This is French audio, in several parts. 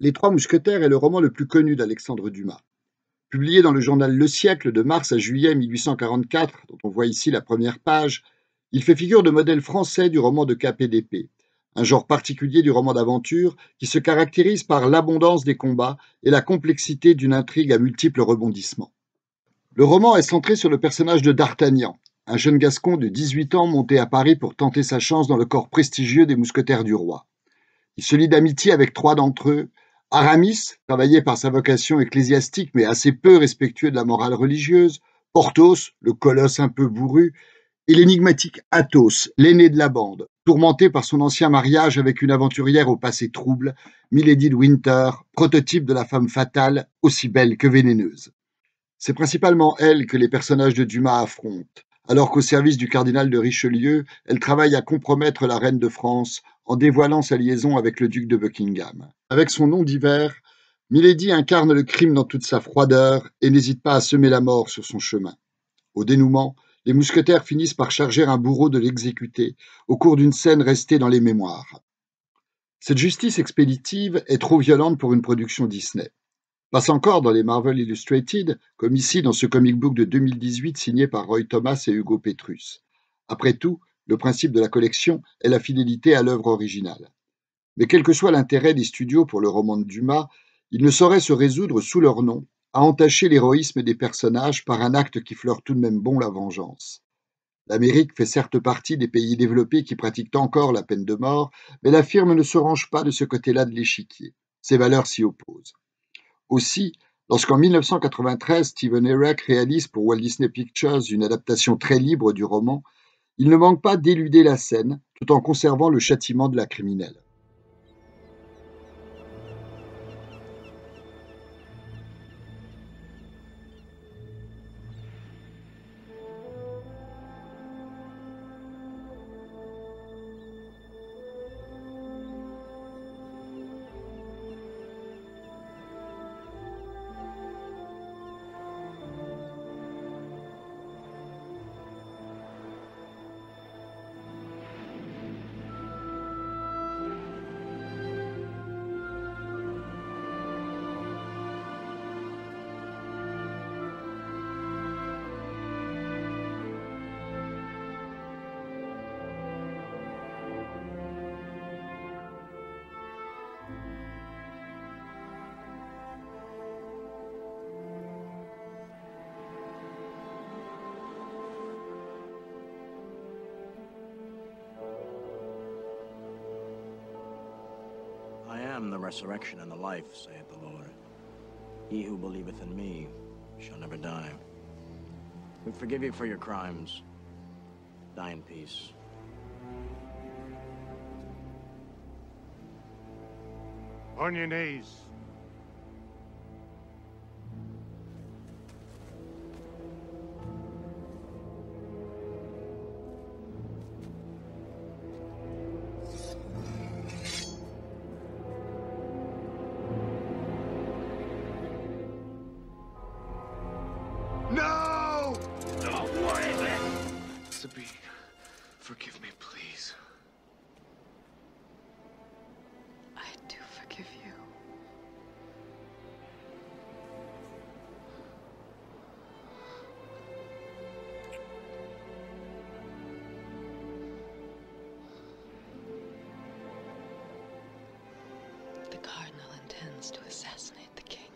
Les Trois Mousquetaires est le roman le plus connu d'Alexandre Dumas. Publié dans le journal Le Siècle de mars à juillet 1844, dont on voit ici la première page, il fait figure de modèle français du roman de cap et d'épée, un genre particulier du roman d'aventure qui se caractérise par l'abondance des combats et la complexité d'une intrigue à multiples rebondissements. Le roman est centré sur le personnage de D'Artagnan, un jeune gascon de 18 ans monté à Paris pour tenter sa chance dans le corps prestigieux des mousquetaires du roi. Il se lie d'amitié avec trois d'entre eux: Aramis, travaillé par sa vocation ecclésiastique mais assez peu respectueux de la morale religieuse; Porthos, le colosse un peu bourru; et l'énigmatique Athos, l'aîné de la bande, tourmenté par son ancien mariage avec une aventurière au passé trouble, Milady de Winter, prototype de la femme fatale, aussi belle que vénéneuse. C'est principalement elle que les personnages de Dumas affrontent, alors qu'au service du cardinal de Richelieu, elle travaille à compromettre la reine de France en dévoilant sa liaison avec le duc de Buckingham. Avec son nom divers, Milady incarne le crime dans toute sa froideur et n'hésite pas à semer la mort sur son chemin. Au dénouement, les mousquetaires finissent par charger un bourreau de l'exécuter au cours d'une scène restée dans les mémoires. Cette justice expéditive est trop violente pour une production Disney. Passe encore dans les Marvel Illustrated, comme ici dans ce comic book de 2018 signé par Roy Thomas et Hugo Petrus. Après tout, le principe de la collection est la fidélité à l'œuvre originale. Mais quel que soit l'intérêt des studios pour le roman de Dumas, ils ne sauraient se résoudre sous leur nom à entacher l'héroïsme des personnages par un acte qui fleure tout de même bon la vengeance. L'Amérique fait certes partie des pays développés qui pratiquent encore la peine de mort, mais la firme ne se range pas de ce côté-là de l'échiquier. Ses valeurs s'y opposent. Aussi, lorsqu'en 1993, Steven Herek réalise pour Walt Disney Pictures une adaptation très libre du roman, il ne manque pas d'éluder la scène tout en conservant le châtiment de la criminelle. I am the resurrection and the life, saith the Lord. He who believeth in me shall never die. We forgive you for your crimes. Die in peace. On your knees. No! Oh, what is it? Sabine, forgive me, please. I do forgive you. The Cardinal intends to assassinate the King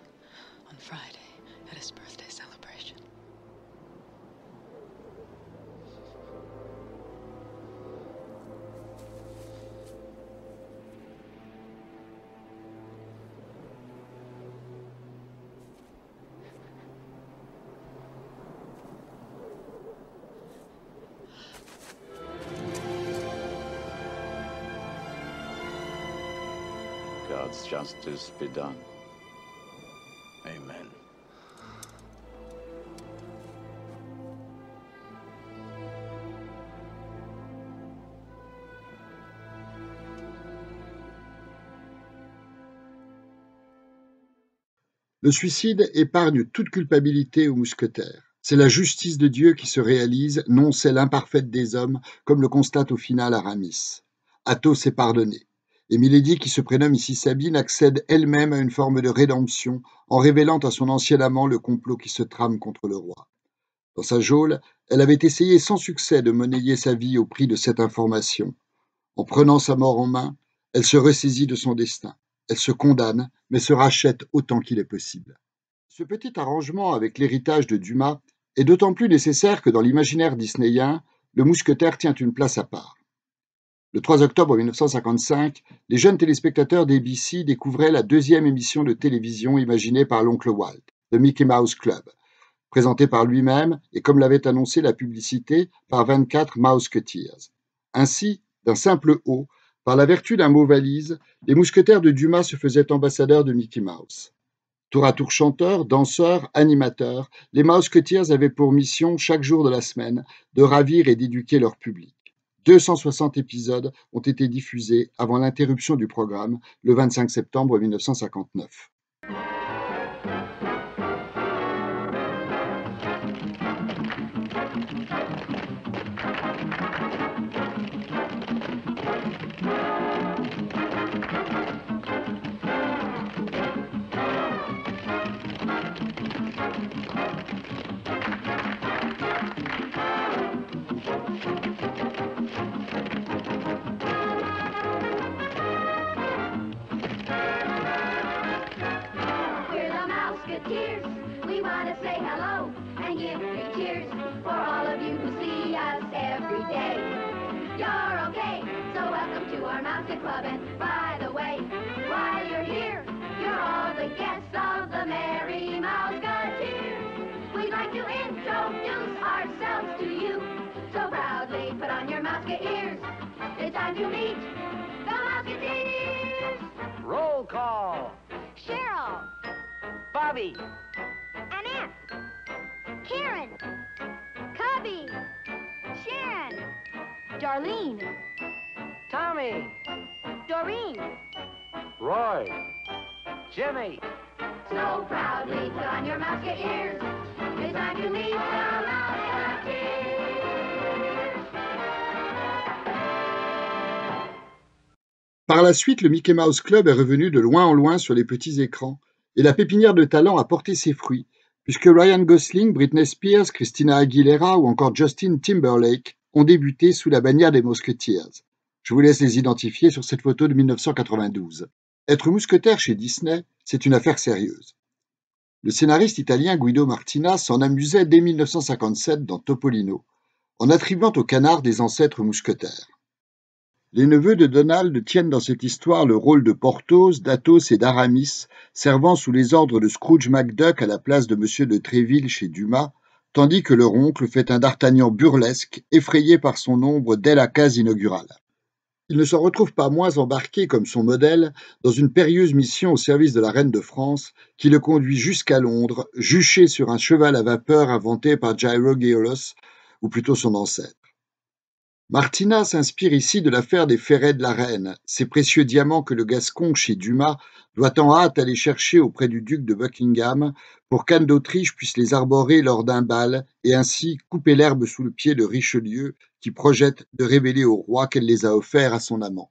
on Friday at his birthday celebration. God's justice be done. Amen. Le suicide épargne toute culpabilité aux mousquetaires. C'est la justice de Dieu qui se réalise, non celle imparfaite des hommes, comme le constate au final Aramis. Athos est pardonné. et Milady, qui se prénomme ici Sabine, accède elle-même à une forme de rédemption en révélant à son ancien amant le complot qui se trame contre le roi. Dans sa geôle, elle avait essayé sans succès de monnayer sa vie au prix de cette information. En prenant sa mort en main, elle se ressaisit de son destin. Elle se condamne, mais se rachète autant qu'il est possible. Ce petit arrangement avec l'héritage de Dumas est d'autant plus nécessaire que dans l'imaginaire disneyen, le mousquetaire tient une place à part. Le 3 octobre 1955, les jeunes téléspectateurs d'ABC découvraient la deuxième émission de télévision imaginée par l'oncle Walt, The Mickey Mouse Club, présentée par lui-même et comme l'avait annoncé la publicité par 24 Mouseketeers. Ainsi, d'un simple O, par la vertu d'un mot valise, les mousquetaires de Dumas se faisaient ambassadeurs de Mickey Mouse. Tour à tour chanteurs, danseurs, animateurs, les Mouseketeers avaient pour mission, chaque jour de la semaine, de ravir et d'éduquer leur public. 260 épisodes ont été diffusés avant l'interruption du programme le 25 septembre 1959. We want to say hello and give 3 cheers for all of you who see us every day. You're okay, so welcome to our Mouse Club. And by the way, while you're here, you're all the guests of the Merry Mouseketeers. We'd like to introduce ourselves to you. So proudly put on your mouse ears. It's time to meet the Mouseketeers. Roll call. Cheryl. Bobby. Annette, Karen, Cubby, Sharon, Darlene, Tommy. Doreen. Roy. Jimmy. So proudly put on your mouse ears. It's time to meet the Mouseketeers. Par la suite, le Mickey Mouse Club est revenu de loin en loin sur les petits écrans, et la pépinière de talent a porté ses fruits, puisque Ryan Gosling, Britney Spears, Christina Aguilera ou encore Justin Timberlake ont débuté sous la bannière des Mouseketeers. Je vous laisse les identifier sur cette photo de 1992. Être mousquetaire chez Disney, c'est une affaire sérieuse. Le scénariste italien Guido Martina s'en amusait dès 1957 dans Topolino, en attribuant au canard des ancêtres mousquetaires. Les neveux de Donald tiennent dans cette histoire le rôle de Porthos, d'Athos et d'Aramis, servant sous les ordres de Scrooge McDuck à la place de Monsieur de Tréville chez Dumas, tandis que leur oncle fait un d'Artagnan burlesque, effrayé par son ombre dès la case inaugurale. Il ne s'en retrouve pas moins embarqué comme son modèle dans une périlleuse mission au service de la reine de France qui le conduit jusqu'à Londres, juché sur un cheval à vapeur inventé par Gyro Gearloss, ou plutôt son ancêtre. Martina s'inspire ici de l'affaire des ferrets de la reine, ces précieux diamants que le Gascon, chez Dumas, doit en hâte aller chercher auprès du duc de Buckingham pour qu'Anne d'Autriche puisse les arborer lors d'un bal et ainsi couper l'herbe sous le pied de Richelieu qui projette de révéler au roi qu'elle les a offerts à son amant.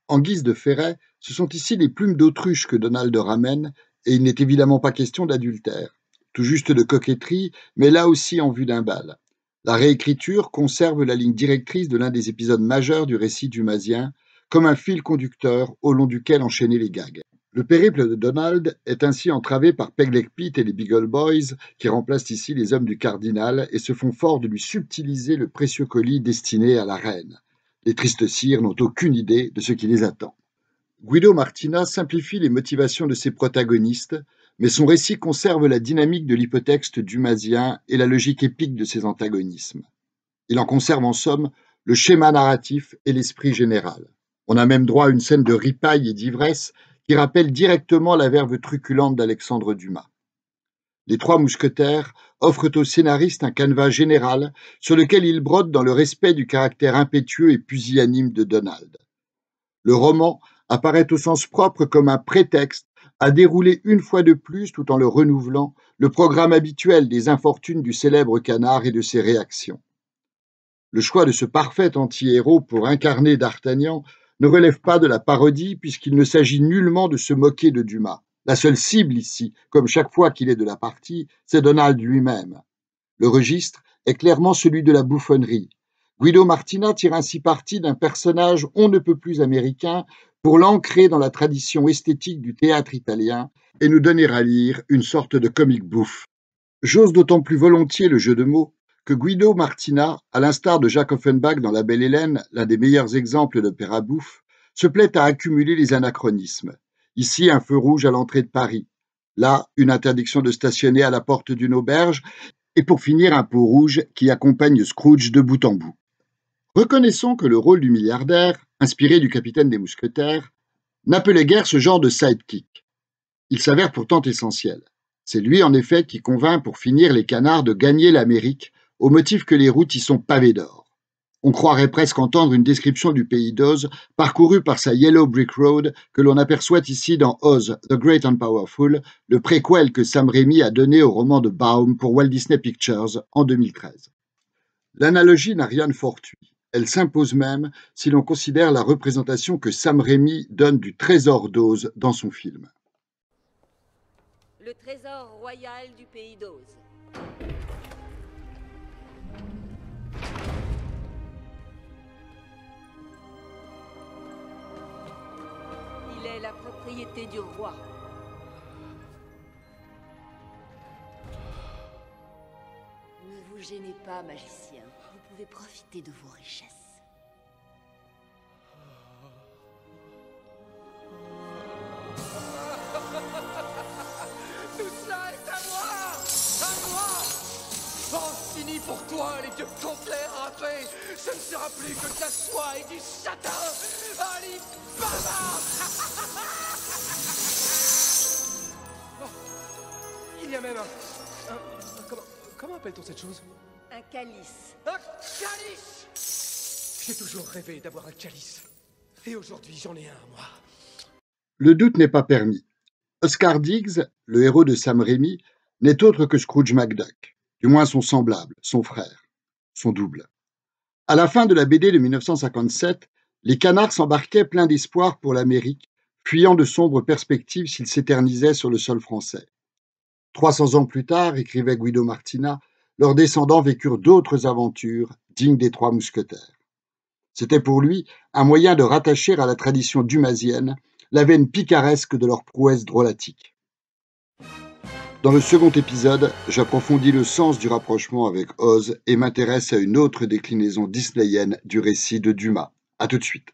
En guise de ferrets, ce sont ici les plumes d'autruche que Donald ramène et il n'est évidemment pas question d'adultère, tout juste de coquetterie, mais là aussi en vue d'un bal. La réécriture conserve la ligne directrice de l'un des épisodes majeurs du récit dumasien, comme un fil conducteur au long duquel enchaîner les gags. Le périple de Donald est ainsi entravé par Peg Leg Pete et les Beagle Boys, qui remplacent ici les hommes du cardinal et se font fort de lui subtiliser le précieux colis destiné à la reine. Les tristes sires n'ont aucune idée de ce qui les attend. Guido Martina simplifie les motivations de ses protagonistes, mais son récit conserve la dynamique de l'hypotexte dumasien et la logique épique de ses antagonismes. Il en conserve en somme le schéma narratif et l'esprit général. On a même droit à une scène de ripaille et d'ivresse qui rappelle directement la verve truculente d'Alexandre Dumas. Les trois mousquetaires offrent au scénariste un canevas général sur lequel il brode dans le respect du caractère impétueux et pusillanime de Donald. Le roman apparaît au sens propre comme un prétexte à dérouler une fois de plus, tout en le renouvelant, le programme habituel des infortunes du célèbre canard et de ses réactions. Le choix de ce parfait anti-héros pour incarner d'Artagnan ne relève pas de la parodie puisqu'il ne s'agit nullement de se moquer de Dumas. La seule cible ici, comme chaque fois qu'il est de la partie, c'est Donald lui-même. Le registre est clairement celui de la bouffonnerie. Guido Martina tire ainsi parti d'un personnage on ne peut plus américain pour l'ancrer dans la tradition esthétique du théâtre italien et nous donner à lire une sorte de comic bouffe. J'ose d'autant plus volontiers le jeu de mots que Guido Martina, à l'instar de Jacques Offenbach dans La Belle Hélène, l'un des meilleurs exemples d'opéra bouffe, se plaît à accumuler les anachronismes. Ici, un feu rouge à l'entrée de Paris. Là, une interdiction de stationner à la porte d'une auberge. Et pour finir, un pot rouge qui accompagne Scrooge de bout en bout. Reconnaissons que le rôle du milliardaire, inspiré du capitaine des mousquetaires, n'appelait guère ce genre de sidekick. Il s'avère pourtant essentiel. C'est lui, en effet, qui convainc pour finir les canards de gagner l'Amérique, au motif que les routes y sont pavées d'or. On croirait presque entendre une description du pays d'Oz, parcouru par sa Yellow Brick Road, que l'on aperçoit ici dans Oz, The Great and Powerful, le préquel que Sam Raimi a donné au roman de Baum pour Walt Disney Pictures en 2013. L'analogie n'a rien de fortuit. Elle s'impose même si l'on considère la représentation que Sam Raimi donne du trésor d'Oz dans son film. Le trésor royal du pays d'Oz. Il est la propriété du roi. Ne vous gênez pas, magicien. Vous pouvez profiter de vos richesses. Tout cela est à moi! À moi! Oh, fini pour toi, les vieux compères râpés! Ce ne sera plus que de la soie et du satin! Ali Baba! Oh, il y a même comment appelle-t-on cette chose? Un calice. Un calice! J'ai toujours rêvé d'avoir un calice. Et aujourd'hui, j'en ai un, moi. Le doute n'est pas permis. Oscar Diggs, le héros de Sam Raimi, n'est autre que Scrooge McDuck, du moins son semblable, son frère, son double. À la fin de la BD de 1957, les canards s'embarquaient pleins d'espoir pour l'Amérique, fuyant de sombres perspectives s'ils s'éternisaient sur le sol français. 300 ans plus tard, écrivait Guido Martina, leurs descendants vécurent d'autres aventures dignes des Trois Mousquetaires. C'était pour lui un moyen de rattacher à la tradition dumasienne la veine picaresque de leurs prouesses drôlatiques. Dans le second épisode, j'approfondis le sens du rapprochement avec Oz et m'intéresse à une autre déclinaison disneyenne du récit de Dumas. À tout de suite.